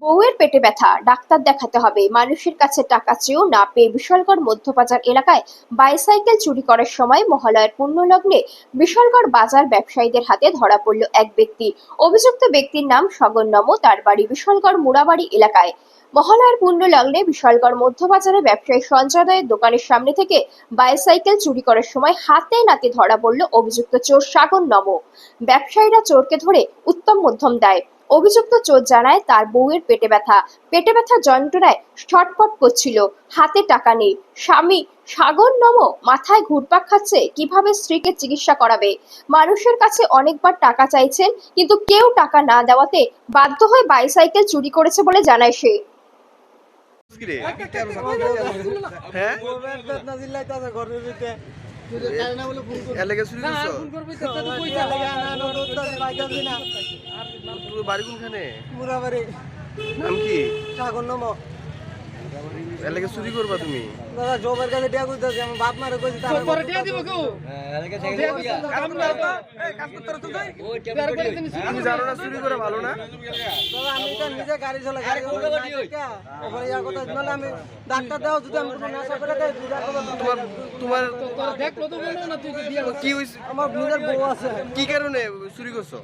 বউয়ের পেটে ব্যথা, ডাক্তার দেখাতে হবে। মানুষের কাছে টাকা চেয়েও না পেয়ে বিশালগড় মধ্যবাজার এলাকায় বাইসাইকেল চুরি করার সময় মহালয়ার পুণ্যলগ্নে বিশালগড় বাজার ব্যবসায়ীদের হাতে ধরা পড়ল এক ব্যক্তি। অভিযুক্ত ব্যক্তির নাম সগন নম, তার বাড়ি বিশালগড় মুড়াবাড়ি এলাকায়। মহালয়ার পুণ্যলগ্নে বিশালগড় মধ্যবাজারে ব্যবসায়ী সঞ্জয় রায়ের দোকানের সামনে থেকে বাইসাইকেল চুরি করার সময় হাতে নাতে ধরা পড়ল অভিযুক্ত চোর সগন নম। ব্যবসায়ীরা চোরকে ধরে উত্তম মধ্যম দেয়। অভিযুক্ত চোর জানায় তার বউয়ের পেটে ব্যথা যন্ত্রণায় ছটফট করছিল, হাতে টাকা নেই। স্বামী সাগর নম মাথায় ঘুরপাক খাচ্ছে, কিভাবে স্ত্রীকে চিকিৎসা করাবে। মানুষের কাছে অনেকবার টাকা চাইছেন, কিন্তু কেউ টাকা না দেওয়াতে বাধ্য হয়ে বাইসাইকেল চুরি করেছে বলে জানায় সে। হ্যাঁ বাড়ি কোনখানে? নাম কি? সাগর নম। এলাকা চুরি করবা তুমি? দাদা জবের কাছে টিয়া কইতাছি, আমার বাপ মারে কইছি তারা পরে টিয়া দিব কেউ। তুমি জানো না চুরি করে ভালো না? দাদা আমি তো নিজে গাড়ি চালাই, গাড়ি ওখানে ইয়া কথা নালে আমি ডাক্তার দাও, যদি আমি কোনো নেশা করে দেই তোমার কি হইছে? আমার নিজের বউ আছে। কি কারণে চুরি করছো?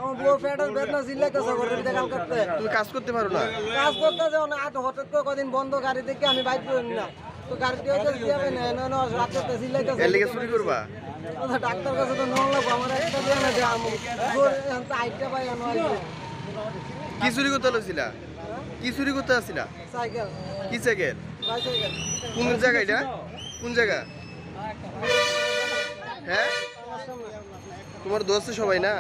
আমার বউ পেটের বেদনা চিল্লাইতেছে ঘরের ভিতরে কাম করতে। তুমি কাজ করতে পারো না? কাজ করতেছে না, হঠাৎ করে কদিন বন্ধ গাড়ি থেকে আমি বাইক করি না, তো গাড়িতে যাবে না রাতে চিল্লাইতেছে। এর লেগে চুরি করবা? ডাক্তার কাছে তো নন লাগবো, আমার একটা দিয়ে না যে আমি আইটা পাই আনো। কি চুরি করতে লইছিলা? কি চুরি করতে আসছিলা? সাইকেল। কি সাইকেল? বাইসাইকেল। কোন জায়গা এটা? কোন জায়গা? হ্যাঁ তোমার দোস্ত সবাই না?